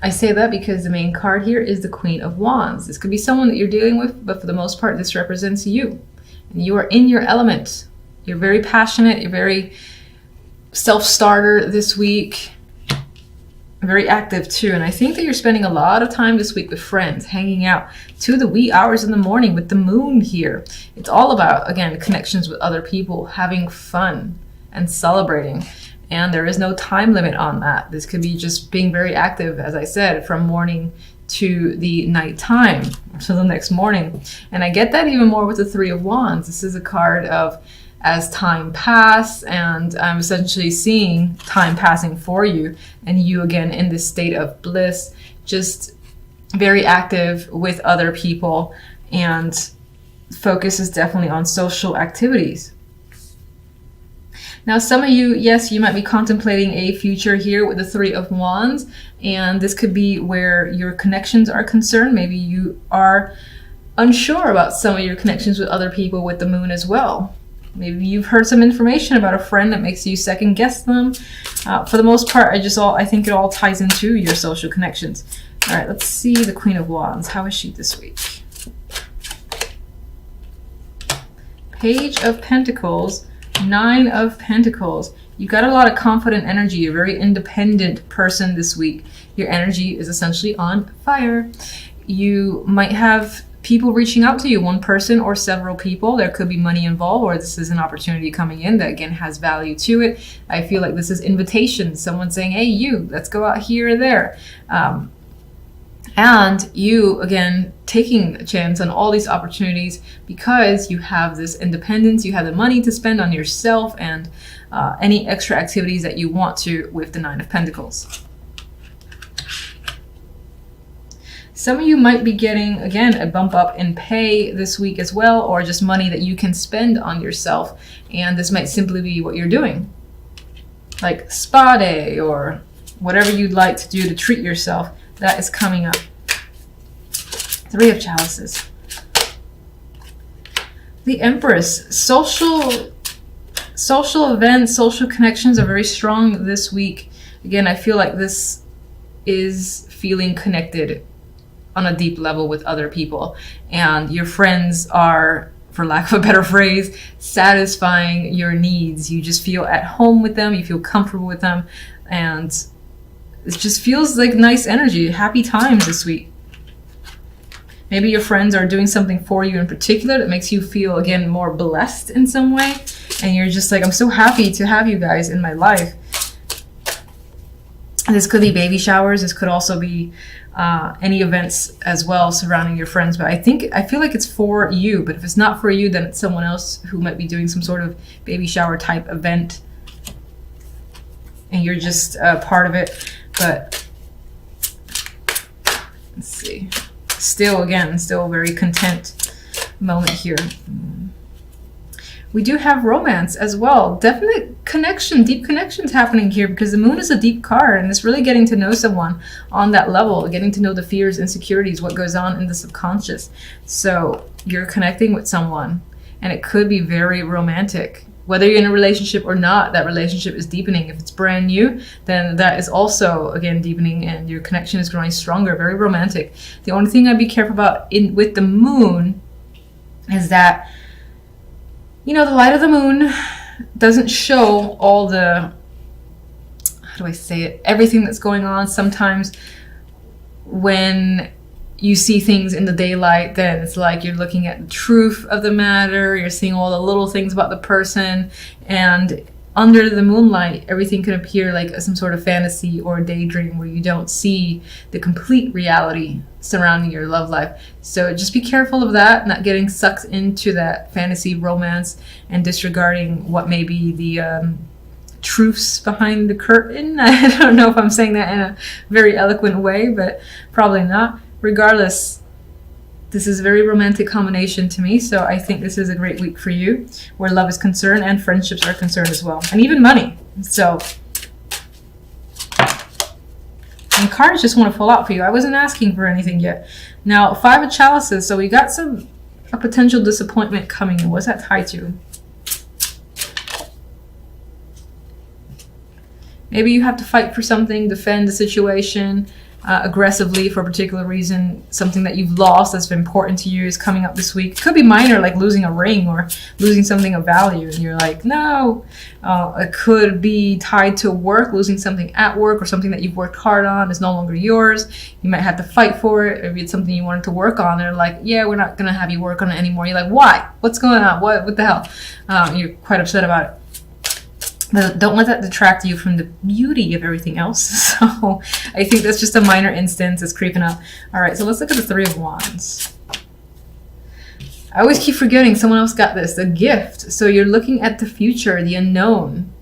I say that because the main card here is the Queen of Wands. This could be someone that you're dealing with, but for the most part, this represents you. And you are in your element. You're very passionate. You're very self-starter this week. Very active too. And I think that you're spending a lot of time this week with friends, hanging out to the wee hours in the morning with the moon here. It's all about, again, connections with other people, having fun and celebrating. And there is no time limit on that. This could be just being very active, as I said, from morning to the nighttime, so the next morning. And I get that even more with the Three of Wands. This is a card of as time pass, and I'm essentially seeing time passing for you, and you again in this state of bliss, just very active with other people, and focus is definitely on social activities. Now, some of you, yes, you might be contemplating a future here with the Three of Wands, and this could be where your connections are concerned. Maybe you are unsure about some of your connections with other people with the moon as well. Maybe you've heard some information about a friend that makes you second guess them. For the most part, I think it all ties into your social connections. All right, let's see the Queen of Wands. How is she this week? Page of Pentacles, Nine of Pentacles. You got a lot of confident energy. You're a very independent person this week. Your energy is essentially on fire. You might have people reaching out to you, one person or several people. There could be money involved, or this is an opportunity coming in that again has value to it. I feel like this is invitation. Someone saying, hey, you, let's go out here or there. And you, again, taking a chance on all these opportunities because you have this independence, you have the money to spend on yourself and any extra activities that you want to with the Nine of Pentacles. Some of you might be getting, again, a bump up in pay this week as well, or just money that you can spend on yourself. And this might simply be what you're doing, like spa day or whatever you'd like to do to treat yourself. That is coming up. Three of Chalices. The Empress. Social events, social connections are very strong this week. Again, I feel like this is feeling connected on a deep level with other people, and your friends are, for lack of a better phrase, satisfying your needs. You just feel at home with them, you feel comfortable with them, and it just feels like nice energy, happy times this week. Maybe your friends are doing something for you in particular that makes you feel, again, more blessed in some way, and you're just like, I'm so happy to have you guys in my life. This could be baby showers. This could also be any events as well surrounding your friends. But I feel like it's for you. But if it's not for you, then it's someone else who might be doing some sort of baby shower type event, and you're just part of it. But let's see. Still a very content moment here. We do have romance as well. Definite connection, deep connections happening here because the moon is a deep card, and it's really getting to know someone on that level, getting to know the fears, insecurities, what goes on in the subconscious. So you're connecting with someone, and it could be very romantic. Whether you're in a relationship or not, that relationship is deepening. If it's brand new, then that is also, again, deepening, and your connection is growing stronger, very romantic. The only thing I'd be careful about with the moon is that, you know, the light of the moon doesn't show all the, how do I say it, everything that's going on. Sometimes when you see things in the daylight, then it's like you're looking at the truth of the matter, you're seeing all the little things about the person, and under the moonlight, everything can appear like some sort of fantasy or daydream where you don't see the complete reality surrounding your love life. So just be careful of that, not getting sucked into that fantasy romance and disregarding what may be the truths behind the curtain. I don't know if I'm saying that in a very eloquent way, but probably not. Regardless, this is a very romantic combination to me, so I think this is a great week for you, where love is concerned and friendships are concerned as well, and even money. So, and cards just want to pull out for you. I wasn't asking for anything yet. Now, Five of Chalices, so we got a potential disappointment coming in. What's that tied to? Maybe you have to fight for something, defend the situation, aggressively for a particular reason. Something that you've lost that's been important to you is coming up this week. It could be minor, like losing a ring or losing something of value, and you're like, no. It could be tied to work, losing something at work, or something that you've worked hard on is no longer yours. You might have to fight for it. Maybe it's something you wanted to work on. They're like, yeah, we're not going to have you work on it anymore. You're like, why? What's going on? What the hell? You're quite upset about it. But don't let that detract you from the beauty of everything else. So I think that's just a minor instance. It's creeping up. All right, so let's look at the Three of Wands. I always keep forgetting someone else got this. The Gift. So you're looking at the future, the unknown.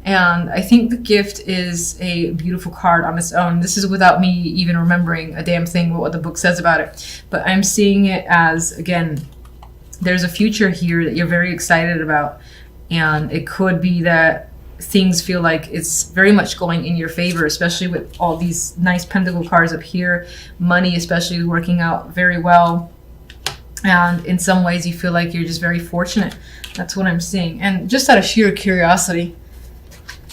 And I think the Gift is a beautiful card on its own. This is without me even remembering a damn thing what the book says about it. But I'm seeing it as, again, there's a future here that you're very excited about. And it could be that things feel like it's very much going in your favor, especially with all these nice pentacle cards up here. Money especially is working out very well. And in some ways you feel like you're just very fortunate. That's what I'm seeing. And just out of sheer curiosity,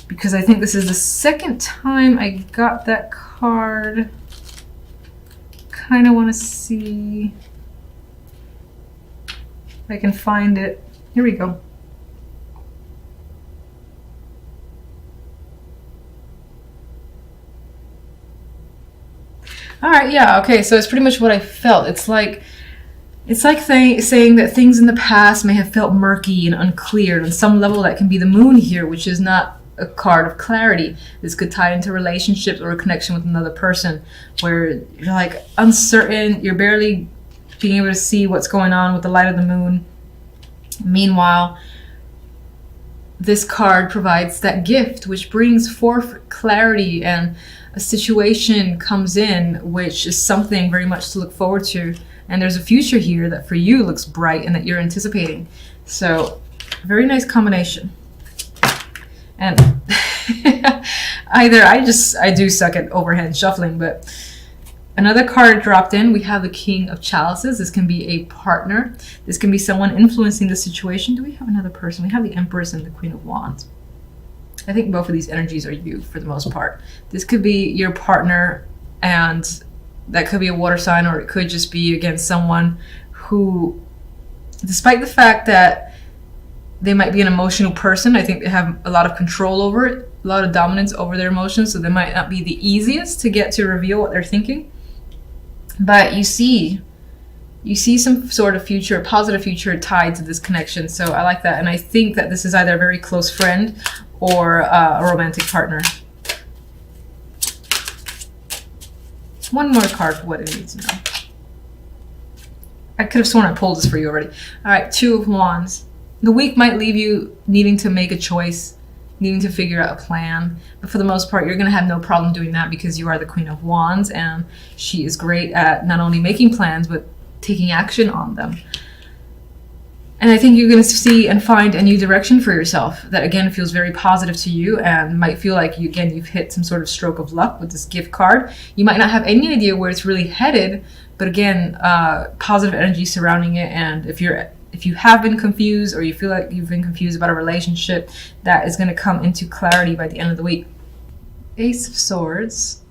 because I think this is the second time I got that card. Kind of want to see if I can find it. Here we go. All right, yeah, okay, so it's pretty much what I felt. It's like saying that things in the past may have felt murky and unclear. On some level, that can be the Moon here, which is not a card of clarity. This could tie into relationships or a connection with another person, where you're like uncertain, you're barely being able to see what's going on with the light of the moon. Meanwhile, this card provides that gift, which brings forth clarity, and a situation comes in, which is something very much to look forward to. And there's a future here that for you looks bright and that you're anticipating. So, very nice combination. And either I do suck at overhand shuffling, but another card dropped in. We have the King of Chalices. This can be a partner. This can be someone influencing the situation. Do we have another person? We have the Empress and the Queen of Wands. I think both of these energies are you for the most part. This could be your partner, and that could be a water sign, or it could just be, again, someone who, despite the fact that they might be an emotional person, I think they have a lot of control over it, a lot of dominance over their emotions, so they might not be the easiest to get to reveal what they're thinking. But you see some sort of future, a positive future tied to this connection. So I like that. And I think that this is either a very close friend or a romantic partner. One more card for what it needs now. I could have sworn I pulled this for you already. All right, Two of Wands. The week might leave you needing to make a choice, needing to figure out a plan. But for the most part, you're going to have no problem doing that because you are the Queen of Wands, and she is great at not only making plans, but taking action on them. And I think you're going to see and find a new direction for yourself that, again, feels very positive to you and might feel like, you've hit some sort of stroke of luck with this gift card. You might not have any idea where it's really headed, but again, positive energy surrounding it. And if you have been confused, or you feel like you've been confused about a relationship, that is going to come into clarity by the end of the week. Ace of Swords.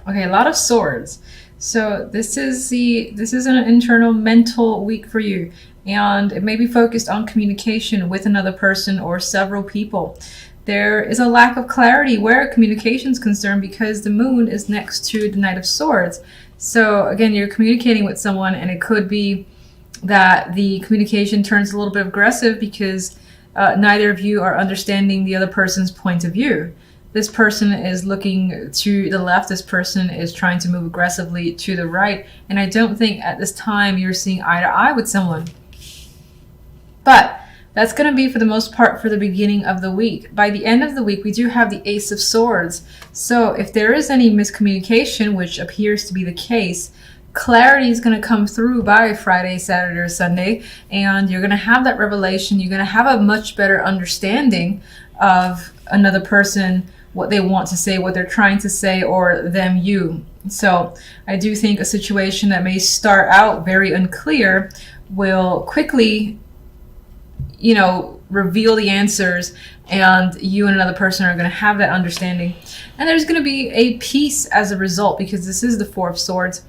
Okay, a lot of swords. So this is an internal mental week for you, and it may be focused on communication with another person or several people. There is a lack of clarity where communication is concerned because the moon is next to the Knight of Swords. So again, you're communicating with someone, and it could be that the communication turns a little bit aggressive because neither of you are understanding the other person's point of view. This person is looking to the left, this person is trying to move aggressively to the right, and I don't think at this time you're seeing eye to eye with someone. But that's going to be, for the most part, for the beginning of the week. By the end of the week, we do have the Ace of Swords. So if there is any miscommunication, which appears to be the case, clarity is going to come through by Friday, Saturday, or Sunday, and you're going to have that revelation. You're going to have a much better understanding of another person, what they want to say, what they're trying to say, or them, you. So I do think a situation that may start out very unclear will quickly, reveal the answers, and you and another person are going to have that understanding. And there's going to be a peace as a result, because this is the Four of Swords.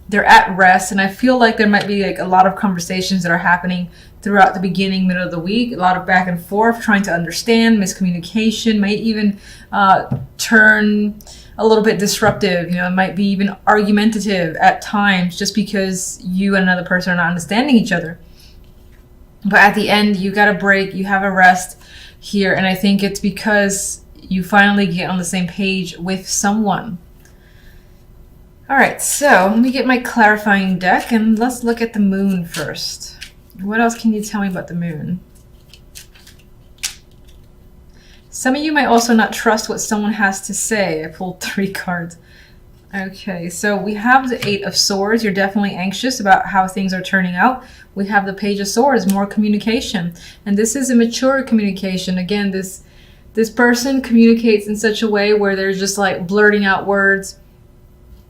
They're at rest, and I feel like there might be like a lot of conversations that are happening throughout the beginning, middle of the week, a lot of back and forth, trying to understand, miscommunication, might even turn a little bit disruptive, it might be even argumentative at times, just because you and another person are not understanding each other. But at the end, you got a break, you have a rest here, and I think it's because you finally get on the same page with someone. All right, so let me get my clarifying deck, and let's look at the moon first. What else can you tell me about the moon? Some of you might also not trust what someone has to say. I pulled 3 cards. Okay, so we have the 8 of Swords. You're definitely anxious about how things are turning out. We have the Page of Swords, more communication. And this is a mature communication. Again, this person communicates in such a way where they're just like blurting out words.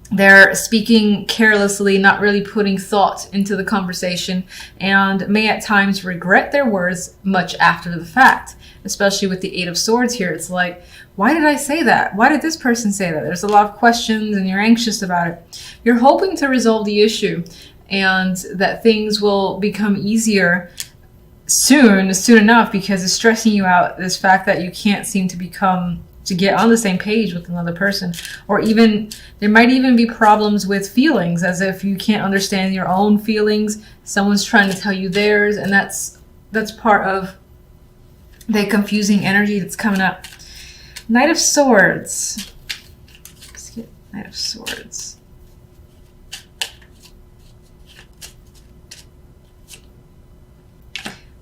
They're speaking carelessly, not really putting thought into the conversation, and may at times regret their words much after the fact, especially with the 8 of Swords here. It's like, why did I say that? Why did this person say that? There's a lot of questions and you're anxious about it. You're hoping to resolve the issue and that things will become easier soon enough, because it's stressing you out, this fact that you can't seem to get on the same page with another person. Or even, there might even be problems with feelings, as if you can't understand your own feelings. Someone's trying to tell you theirs, and that's part of the confusing energy that's coming up. Knight of Swords. Let's get Knight of Swords.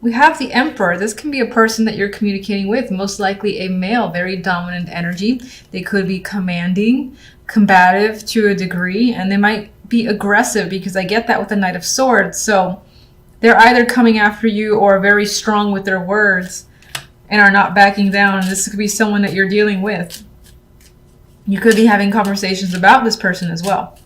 We have the Emperor. This can be a person that you're communicating with, most likely a male, very dominant energy. They could be commanding, combative to a degree, and they might be aggressive, because I get that with the Knight of Swords. So they're either coming after you or very strong with their words and are not backing down. This could be someone that you're dealing with. You could be having conversations about this person as well.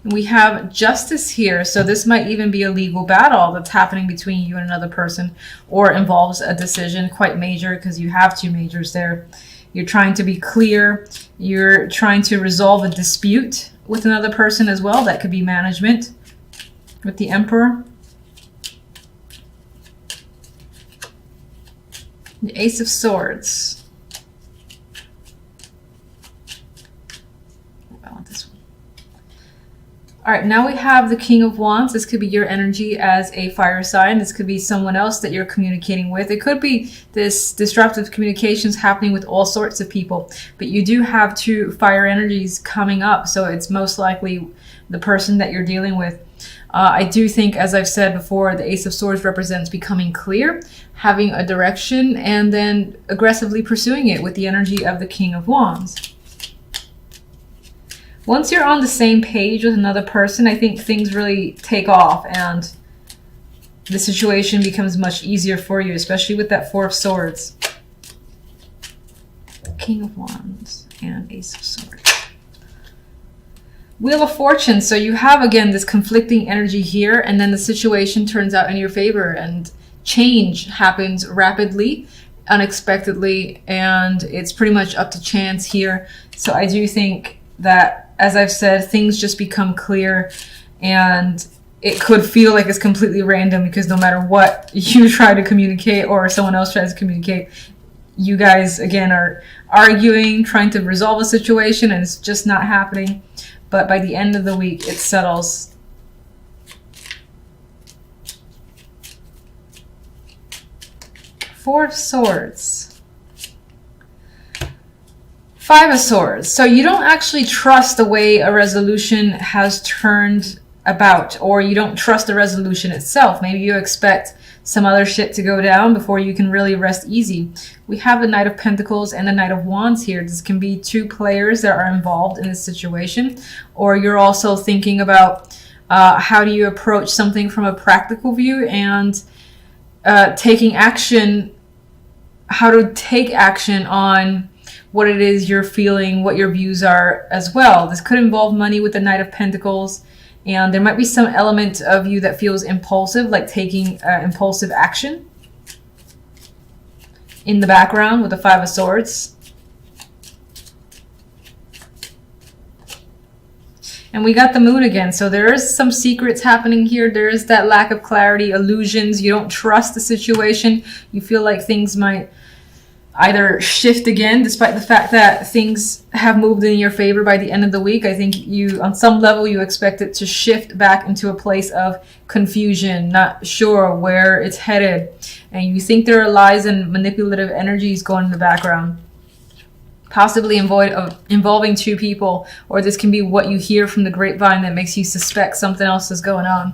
We have Justice here, so this might even be a legal battle that's happening between you and another person, or involves a decision quite major, because you have 2 majors there. You're trying to be clear. You're trying to resolve a dispute with another person as well. That could be management with the Emperor. The Ace of Swords. All right, now we have the King of Wands. This could be your energy as a fire sign. This could be someone else that you're communicating with. It could be this disruptive communications happening with all sorts of people. But you do have 2 fire energies coming up, so it's most likely the person that you're dealing with. I do think, as I've said before, the Ace of Swords represents becoming clear, having a direction, and then aggressively pursuing it with the energy of the King of Wands. Once you're on the same page with another person, I think things really take off and the situation becomes much easier for you, especially with that 4 of Swords. King of Wands and Ace of Swords. Wheel of Fortune. So you have, again, this conflicting energy here, and then the situation turns out in your favor, and change happens rapidly, unexpectedly, and it's pretty much up to chance here. So I do think that, as I've said, things just become clear, and it could feel like it's completely random, because no matter what you try to communicate or someone else tries to communicate, you guys, again, are arguing, trying to resolve a situation, and it's just not happening. But by the end of the week, it settles. Four of Swords. 5 of Swords. So you don't actually trust the way a resolution has turned about, or you don't trust the resolution itself. Maybe you expect some other shit to go down before you can really rest easy. We have the Knight of Pentacles and the Knight of Wands here. This can be 2 players that are involved in this situation, or you're also thinking about how do you approach something from a practical view, and taking action, how to take action on what it is you're feeling, what your views are as well. This could involve money with the Knight of Pentacles, and there might be some element of you that feels impulsive, like taking impulsive action. in the background with the Five of Swords. And we got the moon again. So there is some secrets happening here. There is that lack of clarity, illusions. You don't trust the situation. You feel like things might either shift again, despite the fact that things have moved in your favor by the end of the week. I think you, on some level, you expect it to shift back into a place of confusion, not sure where it's headed. And you think there are lies and manipulative energies going in the background, possibly involving two people, or this can be what you hear from the grapevine that makes you suspect something else is going on.